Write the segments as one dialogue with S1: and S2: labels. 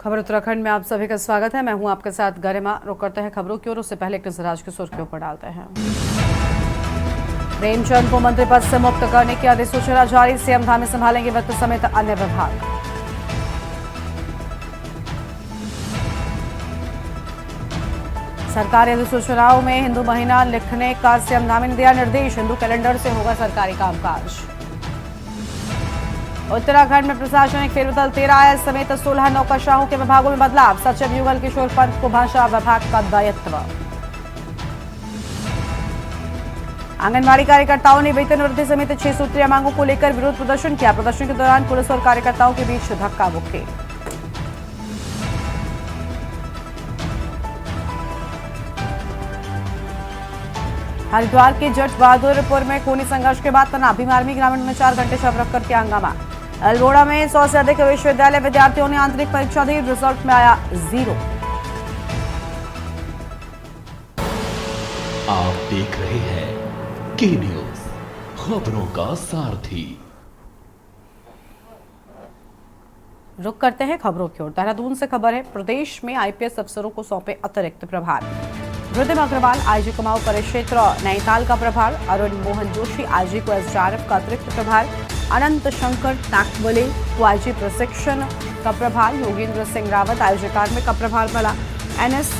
S1: खबर उत्तराखंड में आप सभी का स्वागत है। मैं हूं आपके साथ गरिमा। रुक करते हैं खबरों की ओर। उससे पहले एक नजर आज की सुर्खियों पर डालते हैं। प्रेमचंद को मंत्री पद से मुक्त करने की अधिसूचना जारी। सीएम धामी संभालेंगे वित्त समेत अन्य विभाग। सरकारी अधिसूचनाओं में हिंदू महीना लिखने का सीएम धामी ने दिया निर्देश। हिंदू कैलेंडर से होगा सरकारी कामकाज। उत्तराखंड में प्रशासनिक फेरबदल 13 आईएएस समेत 16 नौकरशाहों के विभागों में बदलाव। सचिव युगल किशोर पंत को भाषा विभाग का दायित्व। आंगनबाड़ी कार्यकर्ताओं ने वेतन वृद्धि समेत 6 सूत्रीय मांगों को लेकर विरोध प्रदर्शन किया। प्रदर्शन के दौरान पुलिस और कार्यकर्ताओं के बीच धक्का मुक्की। हरिद्वार के जट बहादुरपुर में खूनी संघर्ष के बाद तनाव। भीम आर्मी ग्रामीण में 4 घंटे शव रखकर किया हंगामा। अल्मोड़ा में 100 से अधिक विश्वविद्यालय विद्यार्थियों ने आंतरिक परीक्षा दी। रिजल्ट में आया 0।
S2: आप देख रहे हैं के न्यूज, खबरों का सारथी।
S1: रुक करते हैं खबरों की ओर। देहरादून से खबर है। प्रदेश में आईपीएस अफसरों को सौंपे अतिरिक्त प्रभार। रुद्र अग्रवाल आईजी कुमाऊं परिक्षेत्र नैनीताल का प्रभार। अरुण मोहन जोशी आईजी को एसडीआरएफ का अतिरिक्त प्रभार। अनंत शंकर ताकवले को आईजी प्रशिक्षण का प्रभार। योगेंद्र सिंह रावत आईजी कार्मिक का प्रभार मिला। एनएस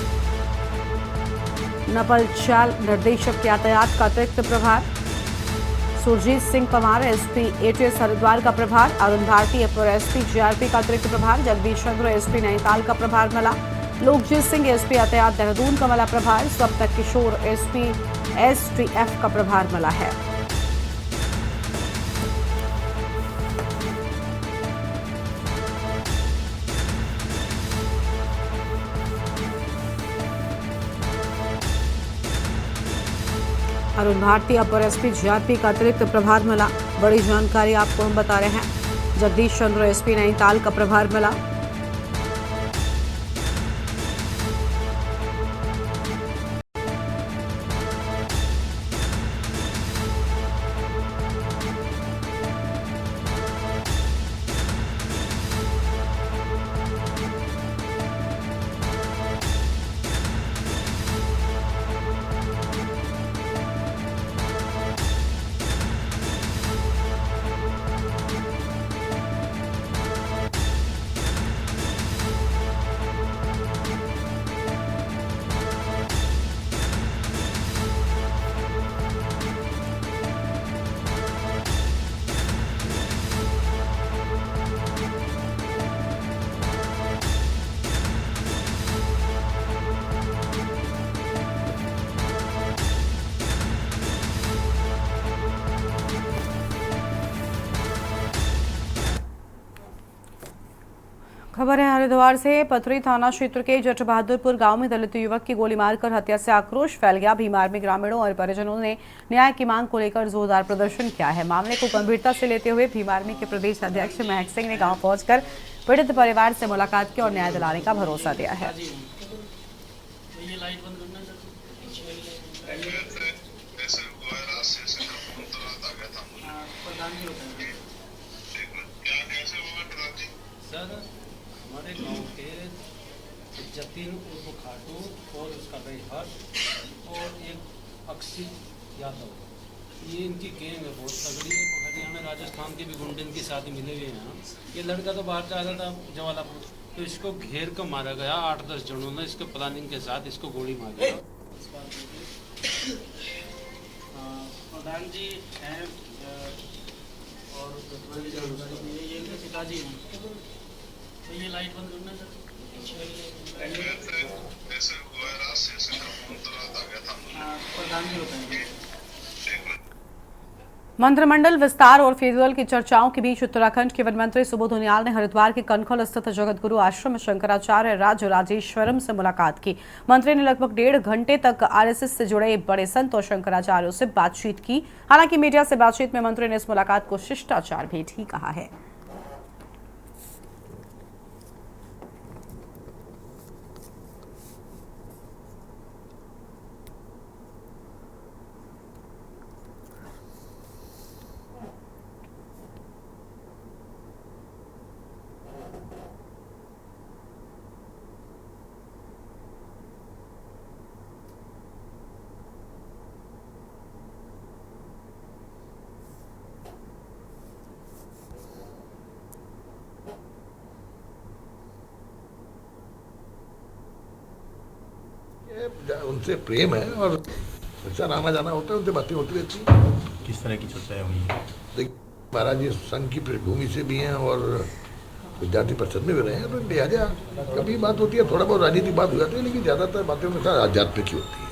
S1: नपलचाल निर्देशक यातायात का अतिरिक्त प्रभार। सुरजीत सिंह पवार एसपी एटीएस हरिद्वार का प्रभार। अरुण भारती अपर एसपी जीआरपी का अतिरिक्त प्रभार। जगदीश चंद्र एसपी नैनीताल का प्रभार मिला। लोकजीत सिंह एसपी यातायात देहरादून का मिला प्रभार। स्वप्न किशोर एसपी एसटीएफ का प्रभार मिला है। अरुण भारती अपर एसपी जीआरपी का अतिरिक्त प्रभार मिला। बड़ी जानकारी आपको हम बता रहे हैं। जगदीश चंद्र एसपी नैनीताल का प्रभार मिला। खबर है हरिद्वार से। पथरी थाना क्षेत्र के जट बहादुरपुर गांव में दलित युवक की गोली मारकर हत्या से आक्रोश फैल गया। भीम आर्मी ग्रामीणों और परिजनों ने न्याय की मांग को लेकर जोरदार प्रदर्शन किया है। मामले को गंभीरता से लेते हुए भीम आर्मी के प्रदेश अध्यक्ष महक सिंह ने गांव पहुंचकर पीड़ित परिवार से मुलाकात की और न्याय दिलाने का भरोसा दिया है।
S3: सर, हमारे गांव के जतीन उर्फ खाटू और उसका भाई हर्ष और एक अक्षित यादव, ये इनकी गैंग है बहुत तगड़ी है। हरियाणा राजस्थान के भी गुंडे इनकी साथी मिले हुए हैं। ये लड़का तो बाहर जा रहा था जवालापुर, तो इसको घेर कर मारा गया। 8-10 जनों ने इसके प्लानिंग के साथ इसको गोली मारी। प्रधान जी हैं और ये पिताजी हैं। तो ये लाइट बंद करना सर। प्रधान जी बताएंगे।
S1: मंत्रिमंडल विस्तार और फेरबदल की चर्चाओं के बीच उत्तराखंड के वन मंत्री सुबोध उनियाल ने हरिद्वार के कनखल स्थित जगतगुरु आश्रम शंकराचार्य राज राजेश्वरम से मुलाकात की। मंत्री ने लगभग 1.5 घंटे तक आरएसएस से जुड़े बड़े संत और शंकराचार्यों से बातचीत की। हालांकि मीडिया से बातचीत में मंत्री ने इस मुलाकात को शिष्टाचार भेंट ही कहा है।
S4: उनसे प्रेम है और अच्छा आना जाना होता है, उनसे बातें होती रहती हैं।
S5: किस तरह की चर्चाएं हुई?
S4: देखिए महाराज जी संघ की पृष्ठभूमि से भी हैं और विद्यार्थी परिषद में भी रहे हैं, तो लिहाजा कभी बात होती है, थोड़ा बहुत राजनीतिक बात हो जाती है, लेकिन ज़्यादातर बातें उनके साथ आध्यात्मिक ही होती है।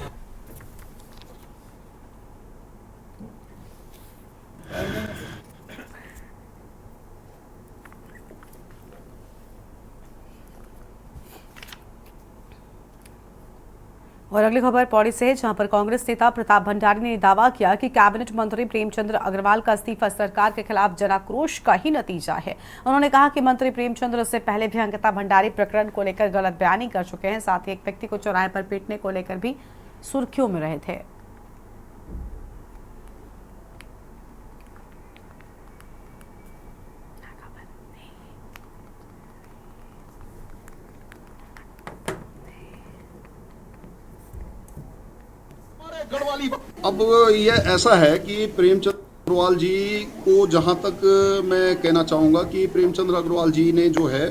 S1: और अगली खबर पौड़ी से है, जहां पर कांग्रेस नेता प्रताप भंडारी ने दावा किया कि कैबिनेट मंत्री प्रेमचंद्र अग्रवाल का इस्तीफा सरकार के खिलाफ जनाक्रोश का ही नतीजा है। उन्होंने कहा कि मंत्री प्रेमचंद्र से पहले भी अंकिता भंडारी प्रकरण को लेकर गलत बयानी कर चुके हैं, साथ ही एक व्यक्ति को चौराहे पर पीटने को लेकर भी सुर्खियों में रहे थे।
S6: अब ये ऐसा है कि प्रेमचंद्र अग्रवाल जी को जहाँ तक मैं कहना चाहूँगा कि प्रेमचंद्र अग्रवाल जी ने जो है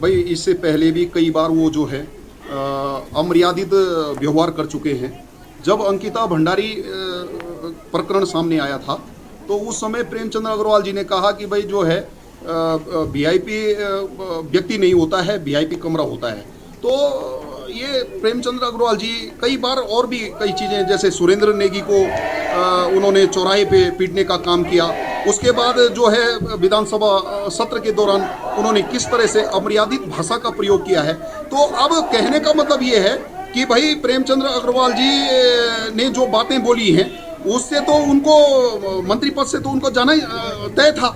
S6: भाई इससे पहले भी कई बार वो जो है अमर्यादित व्यवहार कर चुके हैं। जब अंकिता भंडारी प्रकरण सामने आया था तो उस समय प्रेमचंद्र अग्रवाल जी ने कहा कि भाई जो है वीआईपी व्यक्ति नहीं होता है, वीआईपी कमरा होता है। तो ये प्रेमचंद्र अग्रवाल जी कई बार और भी कई चीज़ें, जैसे सुरेंद्र नेगी को उन्होंने चौराहे पे पीटने का काम किया। उसके बाद जो है विधानसभा सत्र के दौरान उन्होंने किस तरह से अमर्यादित भाषा का प्रयोग किया है। तो अब कहने का मतलब ये है कि भाई प्रेमचंद्र अग्रवाल जी ने जो बातें बोली हैं उससे तो उनको मंत्री पद से तो उनको जाना तय था।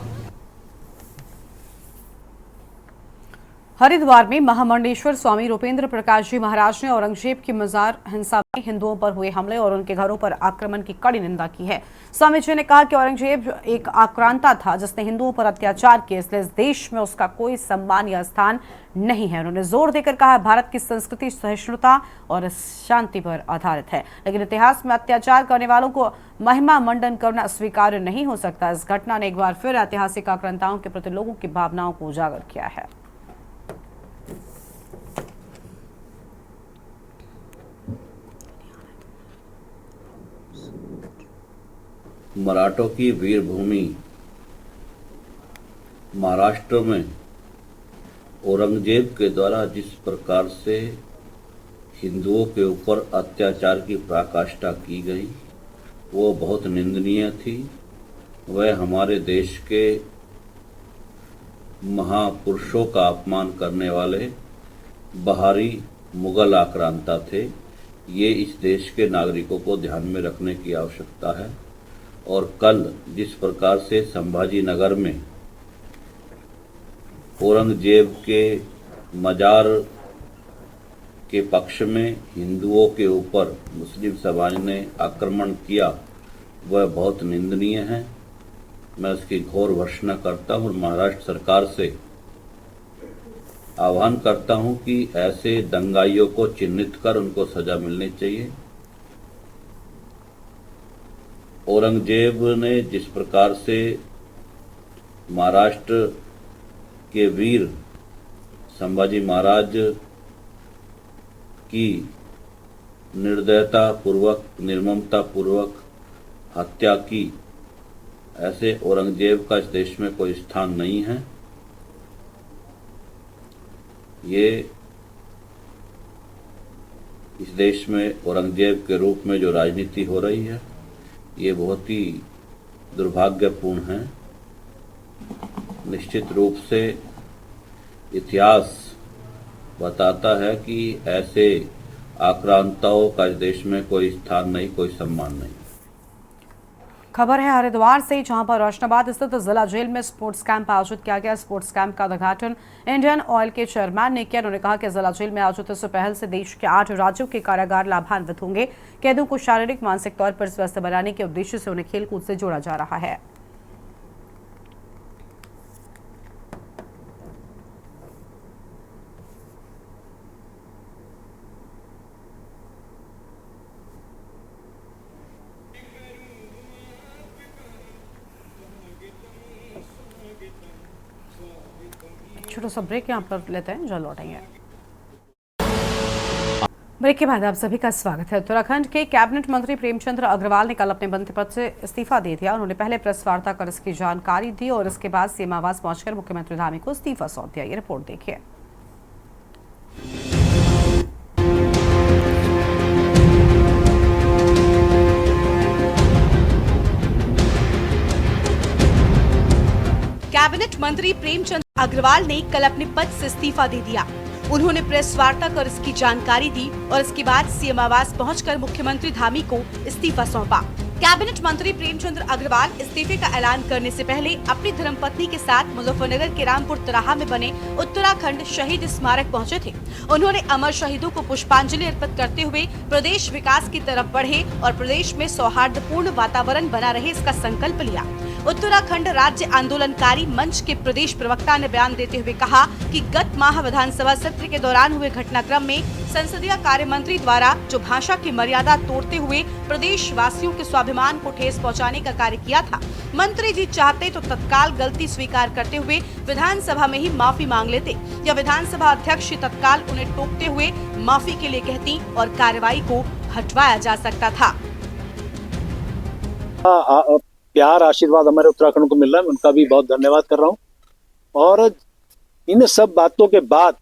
S1: हरिद्वार में महामंडलेश्वर स्वामी रूपेंद्र प्रकाश जी महाराज ने औरंगजेब की मजार हिंसा में हिंदुओं पर हुए हमले और उनके घरों पर आक्रमण की कड़ी निंदा की है। स्वामी जी ने कहा कि औरंगजेब एक आक्रांता था जिसने हिंदुओं पर अत्याचार किए, इसलिए इस देश में उसका कोई सम्मान या स्थान नहीं है। उन्होंने जोर देकर कहा, भारत की संस्कृति सहिष्णुता और शांति पर आधारित है, लेकिन इतिहास में अत्याचार करने वालों को महिमा मंडन करना स्वीकार्य नहीं हो सकता। इस घटना ने एक बार फिर ऐतिहासिक आक्रांताओं के प्रति लोगों की भावनाओं को उजागर किया है।
S7: मराठों की वीर भूमि महाराष्ट्र में औरंगजेब के द्वारा जिस प्रकार से हिंदुओं के ऊपर अत्याचार की पराकाष्ठा की गई वो बहुत निंदनीय थी। वह हमारे देश के महापुरुषों का अपमान करने वाले बाहरी मुगल आक्रांता थे। ये इस देश के नागरिकों को ध्यान में रखने की आवश्यकता है। और कल जिस प्रकार से संभाजी नगर में औरंगजेब के मजार के पक्ष में हिंदुओं के ऊपर मुस्लिम समाज ने आक्रमण किया वह बहुत निंदनीय है। मैं उसकी घोर भर्त्सना करता हूँ और महाराष्ट्र सरकार से आह्वान करता हूँ कि ऐसे दंगाइयों को चिन्हित कर उनको सजा मिलनी चाहिए। औरंगजेब ने जिस प्रकार से महाराष्ट्र के वीर संभाजी महाराज की निर्दयता पूर्वक, निर्ममता पूर्वक हत्या की, ऐसे औरंगजेब का इस देश में कोई स्थान नहीं है। ये इस देश में औरंगजेब के रूप में जो राजनीति हो रही है ये बहुत ही दुर्भाग्यपूर्ण है। निश्चित रूप से इतिहास बताता है कि ऐसे आक्रांताओं का इस देश में कोई स्थान नहीं, कोई सम्मान नहीं।
S1: खबर है हरिद्वार से, जहां पर रोशनाबाद स्थित जिला जेल में स्पोर्ट्स कैंप आयोजित किया गया। स्पोर्ट्स कैंप का उद्घाटन इंडियन ऑयल के चेयरमैन ने किया। उन्होंने कहा कि जिला जेल में आयोजित इस पहल से देश के 8 राज्यों के कारागार लाभान्वित होंगे। कैदियों को शारीरिक मानसिक तौर पर स्वस्थ बनाने के उद्देश्य से उन्हें खेलकूद से जोड़ा जा रहा है। छोटा सा ब्रेक यहाँ पर लेते हैं, जल्द लौटेंगे। ब्रेक के बाद आप सभी का स्वागत है। उत्तराखंड के कैबिनेट मंत्री प्रेमचंद अग्रवाल ने कल अपने मंत्री पद से इस्तीफा दे दिया। उन्होंने पहले प्रेस वार्ता कर इसकी जानकारी दी और इसके बाद सीएम आवास पहुंचकर मुख्यमंत्री धामी को इस्तीफा सौंप दिया। ये रिपोर्ट देखिए।
S5: कैबिनेट मंत्री प्रेमचंद अग्रवाल ने कल अपने पद से इस्तीफा दे दिया। उन्होंने प्रेस वार्ता कर इसकी जानकारी दी और इसके बाद सीएम आवास पहुंचकर मुख्यमंत्री धामी को इस्तीफा सौंपा। कैबिनेट मंत्री प्रेमचंद अग्रवाल इस्तीफे का ऐलान करने से पहले अपनी धर्मपत्नी के साथ मुजफ्फरनगर के रामपुर तराहा में बने उत्तराखंड शहीद स्मारक पहुंचे थे। उन्होंने अमर शहीदों को पुष्पांजलि अर्पित करते हुए प्रदेश विकास की तरफ बढ़े और प्रदेश में सौहार्दपूर्ण वातावरण बना रहे इसका संकल्प लिया। उत्तराखंड राज्य आंदोलनकारी मंच के प्रदेश प्रवक्ता ने बयान देते हुए कहा कि गत माह विधानसभा सत्र के दौरान हुए घटनाक्रम में संसदीय कार्य मंत्री द्वारा जो भाषा की मर्यादा तोड़ते हुए प्रदेश वासियों के स्वाभिमान को ठेस पहुंचाने का कार्य किया था, मंत्री जी चाहते तो तत्काल गलती स्वीकार करते हुए विधानसभा में ही माफी मांग लेते या विधानसभा अध्यक्ष तत्काल उन्हें टोकते हुए माफी के लिए कहती और कार्रवाई को हटवाया जा सकता था।
S8: प्यार आशीर्वाद हमारे उत्तराखंड को मिल रहा है, उनका भी बहुत धन्यवाद कर रहा हूँ। और इन सब बातों के बाद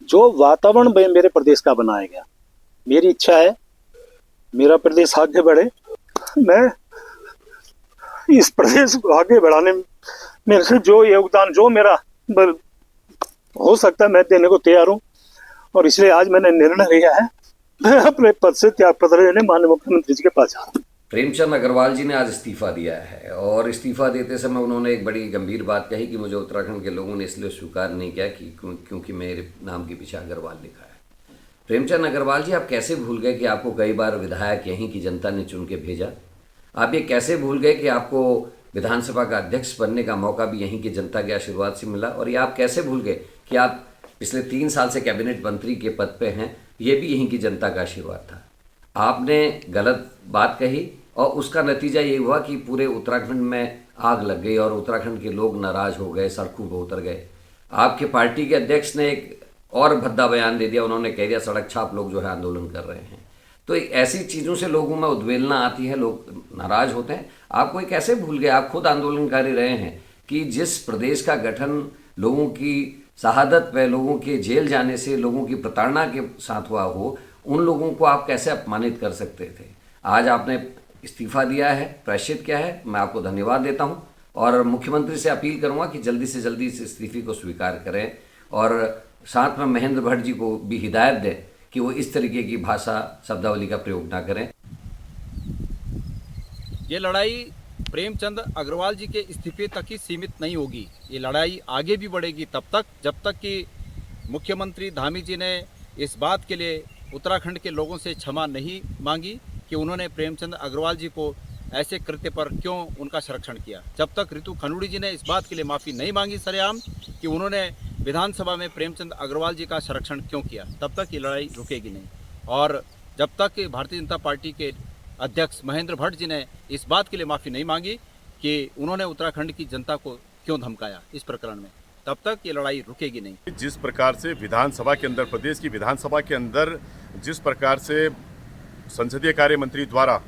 S8: जो वातावरण मेरे प्रदेश का बनाया गया, मेरी इच्छा है मेरा प्रदेश आगे बढ़े। मैं इस प्रदेश को आगे बढ़ाने में मेरे से जो योगदान जो मेरा हो सकता है मैं देने को तैयार हूँ। और इसलिए आज मैंने निर्णय लिया है, मैं अपने पद से त्याग पत्र लेने माननीय मुख्यमंत्री जी के पास जा रहा हूँ।
S9: प्रेमचंद अग्रवाल जी ने आज इस्तीफा दिया है और इस्तीफा देते समय उन्होंने एक बड़ी गंभीर बात कही कि मुझे उत्तराखंड के लोगों ने इसलिए स्वीकार नहीं किया कि क्योंकि मेरे नाम के पीछे अग्रवाल लिखा है। प्रेमचंद अग्रवाल जी, आप कैसे भूल गए कि आपको कई बार विधायक यहीं की जनता ने चुन के भेजा? आप ये कैसे भूल गए कि आपको विधानसभा का अध्यक्ष बनने का मौका भी यहीं की जनता के आशीर्वाद से मिला? और ये आप कैसे भूल गए कि आप पिछले 3 साल से कैबिनेट मंत्री के पद पे हैं, ये भी यहीं की जनता का आशीर्वाद था। आपने गलत बात कही और उसका नतीजा ये हुआ कि पूरे उत्तराखंड में आग लग गई और उत्तराखंड के लोग नाराज हो गए, सड़कों पर उतर गए। आपके पार्टी के अध्यक्ष ने एक और भद्दा बयान दे दिया, उन्होंने कह दिया सड़क छाप लोग जो है आंदोलन कर रहे हैं। तो ऐसी चीज़ों से लोगों में उद्वेलना आती है, लोग नाराज होते हैं। आप कोई कैसे भूल गए, आप खुद आंदोलनकारी रहे हैं कि जिस प्रदेश का गठन लोगों की शहादत पे, लोगों के जेल जाने से, लोगों की प्रताड़ना के साथ हुआ हो, उन लोगों को आप कैसे अपमानित कर सकते थे? आज आपने इस्तीफा दिया है, प्रायश्चित क्या है, मैं आपको धन्यवाद देता हूं और मुख्यमंत्री से अपील करूंगा कि जल्दी से जल्दी इस इस्तीफे को स्वीकार करें और साथ में महेंद्र भट्ट जी को भी हिदायत दें कि वो इस तरीके की भाषा शब्दावली का प्रयोग ना करें।
S10: ये लड़ाई प्रेमचंद अग्रवाल जी के इस्तीफे तक ही सीमित नहीं होगी, ये लड़ाई आगे भी बढ़ेगी तब तक जब तक कि मुख्यमंत्री धामी जी ने इस बात के लिए उत्तराखंड के लोगों से क्षमा नहीं मांगी कि उन्होंने प्रेमचंद अग्रवाल जी को ऐसे कृत्य पर क्यों उनका संरक्षण किया। जब तक रितु खनूड़ी जी ने इस बात के लिए माफ़ी नहीं मांगी सरेआम कि उन्होंने विधानसभा में प्रेमचंद अग्रवाल जी का संरक्षण क्यों किया, तब तक ये लड़ाई रुकेगी नहीं। और जब तक भारतीय जनता पार्टी के अध्यक्ष महेंद्र भट्ट जी ने इस बात के लिए माफ़ी नहीं मांगी कि उन्होंने उत्तराखंड की जनता को क्यों धमकाया इस प्रकरण में, तब तक ये लड़ाई रुकेगी नहीं।
S11: जिस प्रकार से विधानसभा के अंदर, प्रदेश की विधानसभा के अंदर जिस प्रकार से संसदीय कार्य मंत्री द्वारा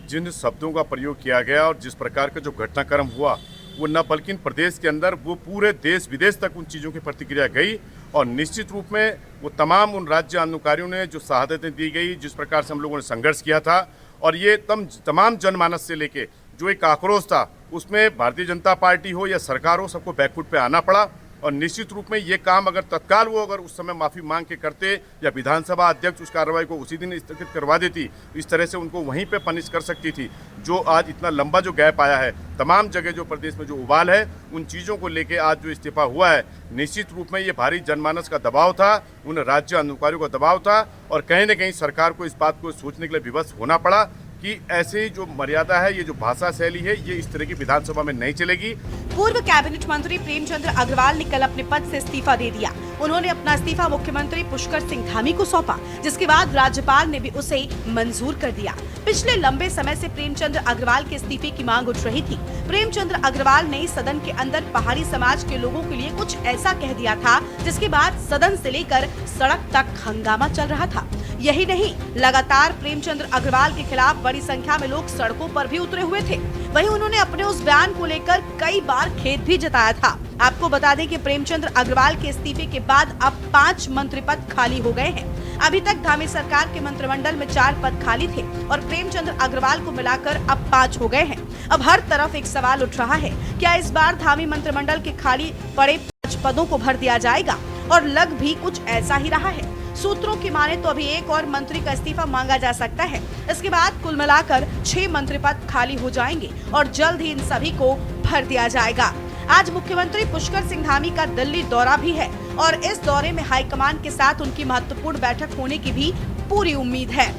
S11: जिन शब्दों का प्रयोग किया गया और जिस प्रकार का जो घटनाक्रम हुआ, वो न बल्कि प्रदेश के अंदर, वो पूरे देश विदेश तक उन चीज़ों की प्रतिक्रिया गई। और निश्चित रूप में वो तमाम उन राज्य आंदोलनकारियों ने जो शहादतें दी गई, जिस प्रकार से हम लोगों ने संघर्ष किया था, और ये तमाम जनमानस से लेके जो एक आक्रोश था, उसमें भारतीय जनता पार्टी हो या सरकार हो, सबको बैकफुट पे आना पड़ा। और निश्चित रूप में ये काम अगर तत्काल वो अगर उस समय माफ़ी मांग के करते या विधानसभा अध्यक्ष उस कार्रवाई को उसी दिन स्थगित करवा देती, इस तरह से उनको वहीं पे पनिश कर सकती थी। जो आज इतना लंबा जो गैप आया है, तमाम जगह जो प्रदेश में जो उबाल है, उन चीज़ों को लेके आज जो इस्तीफा हुआ है, निश्चित रूप में ये भारी जनमानस का दबाव था, उन राज्य आंदोलनकारियों का दबाव था और कहीं न कहीं सरकार को इस बात को सोचने के लिए विवश होना पड़ा कि ऐसे ही जो मर्यादा है, ये जो भाषा शैली है, ये इस तरह की विधानसभा में नहीं चलेगी।
S5: पूर्व कैबिनेट मंत्री प्रेमचंद अग्रवाल ने कल अपने पद से इस्तीफा दे दिया। उन्होंने अपना इस्तीफा मुख्यमंत्री पुष्कर सिंह धामी को सौंपा, जिसके बाद राज्यपाल ने भी उसे मंजूर कर दिया। पिछले लंबे समय से प्रेमचंद अग्रवाल के इस्तीफे की मांग उठ रही थी। प्रेमचंद अग्रवाल ने सदन के अंदर पहाड़ी समाज के लोगों के लिए कुछ ऐसा कह दिया था, जिसके बाद सदन से लेकर सड़क तक हंगामा चल रहा था। यही नहीं, लगातार प्रेमचंद अग्रवाल के खिलाफ बड़ी संख्या में लोग सड़कों पर भी उतरे हुए थे। वहीं उन्होंने अपने उस बयान को लेकर कई बार खेद भी जताया था। आपको बता दें कि प्रेमचंद अग्रवाल के इस्तीफे के बाद अब 5 मंत्री पद खाली हो गए हैं। अभी तक धामी सरकार के मंत्रिमंडल में 4 पद खाली थे और प्रेमचंद अग्रवाल को मिलाकर अब 5 हो गए हैं। अब हर तरफ एक सवाल उठ रहा है, क्या इस बार धामी मंत्रिमंडल के खाली पड़े 5 पदों को भर दिया जाएगा? और लग भी कुछ ऐसा ही रहा है। सूत्रों की माने तो अभी एक और मंत्री का इस्तीफा मांगा जा सकता है। इसके बाद कुल मिलाकर 6 मंत्री पद खाली हो जाएंगे और जल्द ही इन सभी को भर दिया जाएगा। आज मुख्यमंत्री पुष्कर सिंह धामी का दिल्ली दौरा भी है और इस दौरे में हाईकमान के साथ उनकी महत्वपूर्ण बैठक होने की भी पूरी उम्मीद है,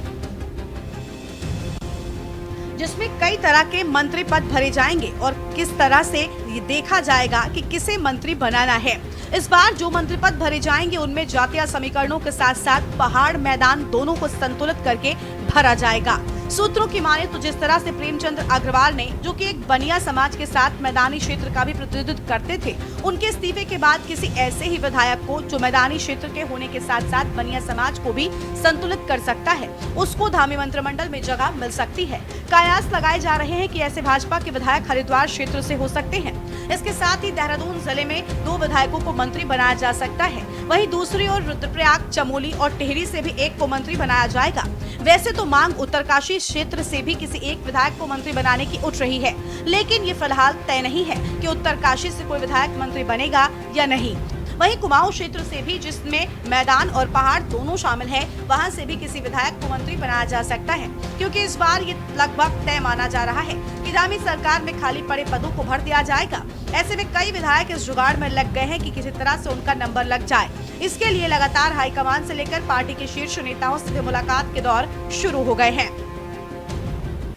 S5: जिसमें कई तरह के मंत्री पद भरे जाएंगे और किस तरह से ये देखा जाएगा कि किसे मंत्री बनाना है। इस बार जो मंत्री पद भरे जाएंगे उनमें जातीय समीकरणों के साथ साथ पहाड़ मैदान दोनों को संतुलित करके भरा जाएगा। सूत्रों की माने तो जिस तरह से प्रेमचंद अग्रवाल ने, जो कि एक बनिया समाज के साथ मैदानी क्षेत्र का भी प्रतिनिधित्व करते थे, उनके इस्तीफे के बाद किसी ऐसे ही विधायक को जो मैदानी क्षेत्र के होने के साथ साथ बनिया समाज को भी संतुलित कर सकता है, उसको धामी मंत्रिमंडल में जगह मिल सकती है। कयास लगाए जा रहे हैं कि ऐसे भाजपा के विधायक हरिद्वार क्षेत्र से हो सकते हैं। इसके साथ ही देहरादून जिले में 2 विधायकों को मंत्री बनाया जा सकता है। वहीं दूसरी ओर रुद्रप्रयाग, चमोली और टिहरी से भी एक को मंत्री बनाया जाएगा। वैसे तो मांग उत्तरकाशी क्षेत्र से भी किसी एक विधायक को मंत्री बनाने की उठ रही है, लेकिन ये फिलहाल तय नहीं है कि उत्तरकाशी से कोई विधायक मंत्री बनेगा या नहीं। वहीं कुमाऊं क्षेत्र से भी, जिसमें मैदान और पहाड़ दोनों शामिल है, वहां से भी किसी विधायक को मंत्री बनाया जा सकता है, क्योंकि इस बार ये लगभग तय माना जा रहा है कि धामी सरकार में खाली पड़े पदों को भर दिया जाएगा। ऐसे में कई विधायक इस जुगाड़ में लग गए हैं कि किसी तरह से उनका नंबर लग जाए। इसके लिए लगातार हाईकमान से लेकर पार्टी के शीर्ष नेताओं से मुलाकात के दौर शुरू हो गए हैं।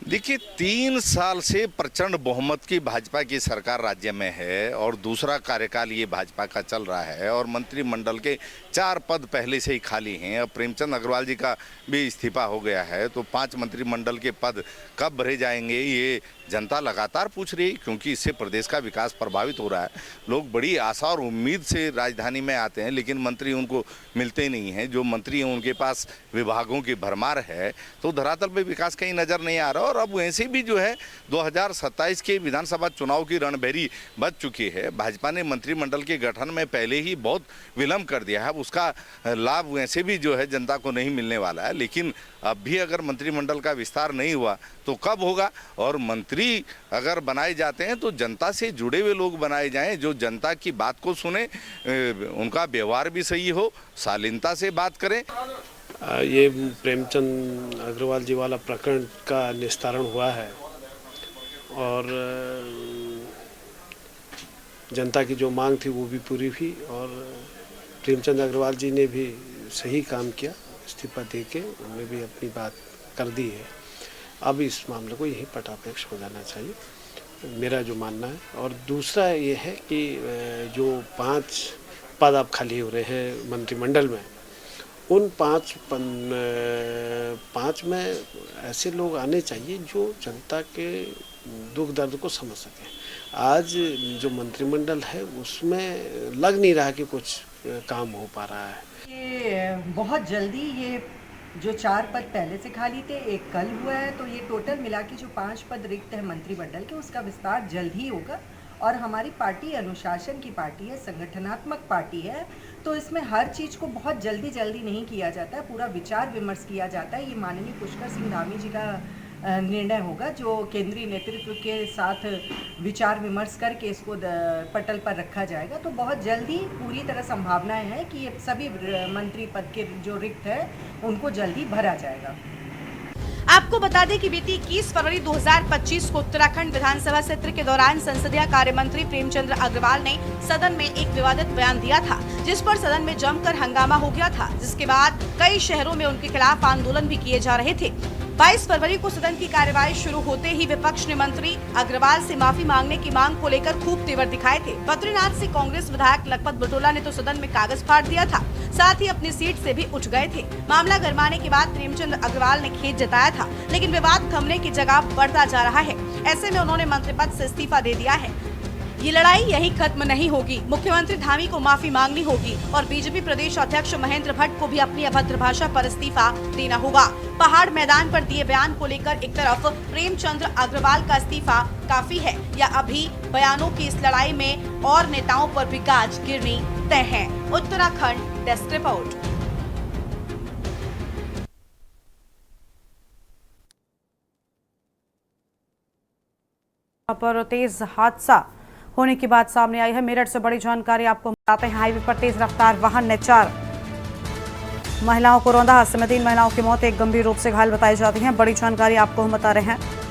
S12: देखिए, 3 साल से प्रचंड बहुमत की भाजपा की सरकार राज्य में है और दूसरा कार्यकाल ये भाजपा का चल रहा है और मंत्रिमंडल के 4 पद पहले से ही खाली हैं। अब प्रेमचंद अग्रवाल जी का भी इस्तीफा हो गया है, तो 5 मंत्रिमंडल के पद कब भरे जाएंगे ये जनता लगातार पूछ रही है, क्योंकि इससे प्रदेश का विकास प्रभावित हो रहा है। लोग बड़ी आशा और उम्मीद से राजधानी में आते हैं, लेकिन मंत्री उनको मिलते नहीं हैं। जो मंत्री हैं उनके पास विभागों की भरमार है, तो धरातल पे विकास कहीं नज़र नहीं आ रहा। और अब वैसे भी जो है 2027 के विधानसभा चुनाव की रणभेरी बज चुकी है। भाजपा ने मंत्रिमंडल के गठन में पहले ही बहुत विलम्ब कर दिया है। अब उसका लाभ वैसे भी जो है जनता को नहीं मिलने वाला है, लेकिन अब भी अगर मंत्रिमंडल का विस्तार नहीं हुआ तो कब होगा? और मंत्री अगर बनाए जाते हैं तो जनता से जुड़े हुए लोग बनाए जाएं, जो जनता की बात को सुने, उनका व्यवहार भी सही हो, शालीनता से बात करें।
S13: ये प्रेमचंद अग्रवाल जी वाला प्रकरण का निस्तारण हुआ है और जनता की जो मांग थी वो भी पूरी हुई और प्रेमचंद अग्रवाल जी ने भी सही काम किया, इस्तीफा देके उन्होंने भी अपनी बात कर दी है। अब इस मामले को यहीं पटापेक्ष हो जाना चाहिए, मेरा जो मानना है। और दूसरा ये है कि जो 5 पद अब खाली हो रहे हैं मंत्रिमंडल में, उन 5 में ऐसे लोग आने चाहिए जो जनता के दुख दर्द को समझ सकें। आज जो मंत्रिमंडल है उसमें लग नहीं रहा कि कुछ काम हो पा रहा है।
S14: ये बहुत जल्दी ये जो 4 पद पहले से खाली थे, एक कल हुआ है, तो ये टोटल मिला के जो 5 पद रिक्त है मंत्रिमंडल के, उसका विस्तार जल्द ही होगा। और हमारी पार्टी अनुशासन की पार्टी है, संगठनात्मक पार्टी है, तो इसमें हर चीज़ को बहुत जल्दी नहीं किया जाता है, पूरा विचार विमर्श किया जाता है। ये माननीय पुष्कर सिंह धामी जी का निर्णय होगा, जो केंद्रीय नेतृत्व के साथ विचार विमर्श करके इसको पटल पर रखा जाएगा। तो बहुत जल्दी पूरी तरह संभावनाएं हैं कि ये सभी मंत्री पद के जो रिक्त है उनको जल्दी भरा जाएगा।
S5: आपको बता दें कि बीती 21 फरवरी 2025 को उत्तराखंड विधानसभा सत्र के दौरान संसदीय कार्य मंत्री प्रेमचंद अग्रवाल ने सदन में एक विवादित बयान दिया था, जिस पर सदन में जमकर हंगामा हो गया था, जिसके बाद कई शहरों में उनके खिलाफ आंदोलन भी किए जा रहे थे। 22 फरवरी को सदन की कार्यवाही शुरू होते ही विपक्ष ने मंत्री अग्रवाल से माफी मांगने की मांग को लेकर खूब तेवर दिखाए थे। बद्रीनाथ से कांग्रेस विधायक लखपत बुटोला ने तो सदन में कागज फाड़ दिया था, साथ ही अपनी सीट से भी उठ गए थे। मामला गरमाने के बाद प्रेमचंद अग्रवाल ने खेद जताया था, लेकिन विवाद थमने की जगह बढ़ता जा रहा है। ऐसे में उन्होंने मंत्री पद से इस्तीफा दे दिया है। ये लड़ाई यही खत्म नहीं होगी। मुख्यमंत्री धामी को माफी मांगनी होगी और बीजेपी प्रदेश अध्यक्ष महेंद्र भट्ट को भी अपनी अभद्र भाषा पर इस्तीफा देना होगा। पहाड़ मैदान पर दिए बयान को लेकर एक तरफ प्रेमचंद अग्रवाल का इस्तीफा काफी है या अभी बयानों की इस लड़ाई में और नेताओं पर भी गाज गिरनी तय है। Uttarakhand desk report.
S1: पर तेज हादसा होने की बात सामने आई है। मेरठ से बड़ी जानकारी आपको बताते हैं। हाईवे पर तेज रफ्तार वाहन ने 4 महिलाओं को रौंदा। हादसे में 3 महिलाओं की मौत, एक गंभीर रूप से घायल बताई जाती है। बड़ी जानकारी आपको हम बता रहे हैं।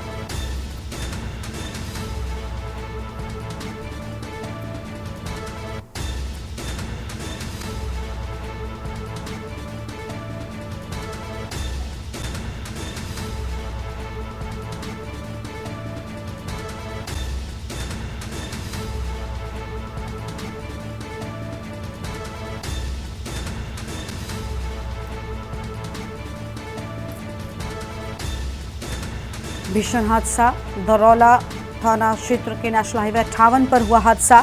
S1: भीषण हादसा दरौला थाना क्षेत्र के नेशनल हाईवे 58 पर हुआ हादसा।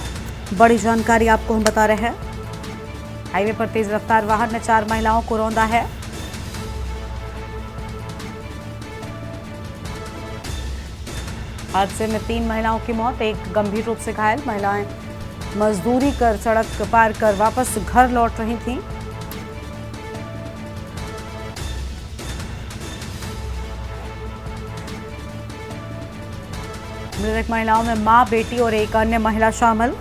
S1: बड़ी जानकारी आपको हम बता रहे हैं। हाईवे पर तेज रफ्तार वाहन ने 4 महिलाओं को रौंदा है। हादसे में 3 महिलाओं की मौत, एक गंभीर रूप से घायल। महिलाएं मजदूरी कर सड़क पार कर वापस घर लौट रही थीं। मृतक महिलाओं में मां, बेटी और एक अन्य महिला शामिल।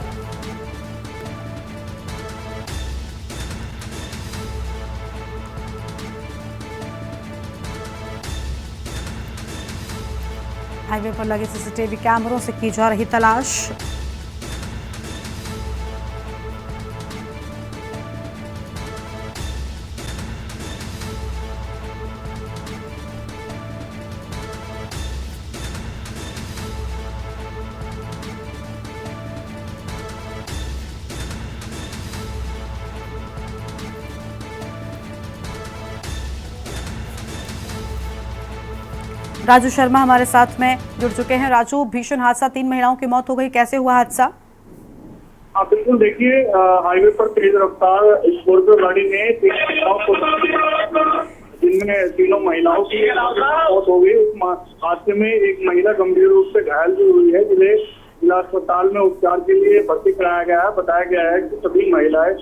S1: हाईवे पर लगे सीसीटीवी कैमरों से की जा रही तलाश। राजू शर्मा हमारे साथ में जुड़ चुके हैं। राजू, भीषण हादसा, 3 महिलाओं की मौत हो गई, कैसे हुआ हादसा?
S15: बिल्कुल, देखिए हाईवे पर तेज रफ्तार स्कॉर्पियो गाड़ी ने 3 महिलाओं को, जिनमें तीनों महिलाओं की मौत हो गई। उस हादसे में एक महिला गंभीर रूप से घायल भी हुई है, जिन्हें जिला अस्पताल में उपचार के लिए भर्ती कराया गया है। बताया गया है कि सभी महिलाएं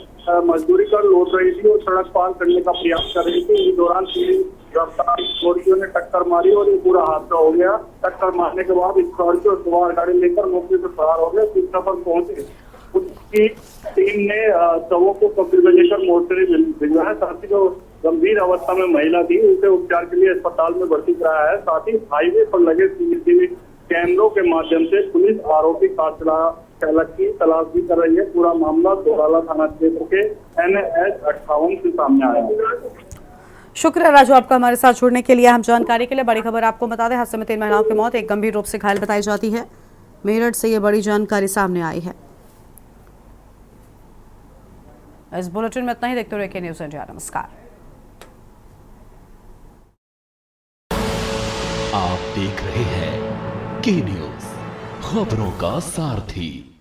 S15: मजदूरी कर लौट रही थी और सड़क पार करने का प्रयास कर रही थी। इस दौरान रफ्तार स्कॉर्पियो ने टक्कर मारी और ये पूरा हादसा हो गया। टक्कर मारने के बाद स्कॉर्पियो सवार गाड़ी लेकर मौके पर फरार हो गया। सूचना पर पहुंचे उसकी टीम ने शवों को कब्जे में लेकर मोर्चरी भिजवाया। साथ ही जो गंभीर अवस्था में महिला थी उसे उपचार के लिए अस्पताल में भर्ती कराया है। साथ ही हाईवे पर लगे सीसीटीवी कैमरों के माध्यम से पुलिस आरोपी कार चालक की तलाश भी कर रही है। पूरा मामला दौराला थाना क्षेत्र के NH 58 से सामने आया है।
S1: शुक्रिया राजू आपका हमारे साथ जुड़ने के लिए। हम जानकारी के लिए बड़ी खबर आपको बता दें। हादसे में 3 महिलाओं की मौत, एक गंभीर रूप से घायल बताई जाती है। मेरठ से ये बड़ी जानकारी सामने आई है। इस बुलेटिन में इतना ही। देखते रहिए न्यूज़ इंडिया। नमस्कार।
S2: आप देख रहे हैं के न्यूज़, खबरों का सारथी।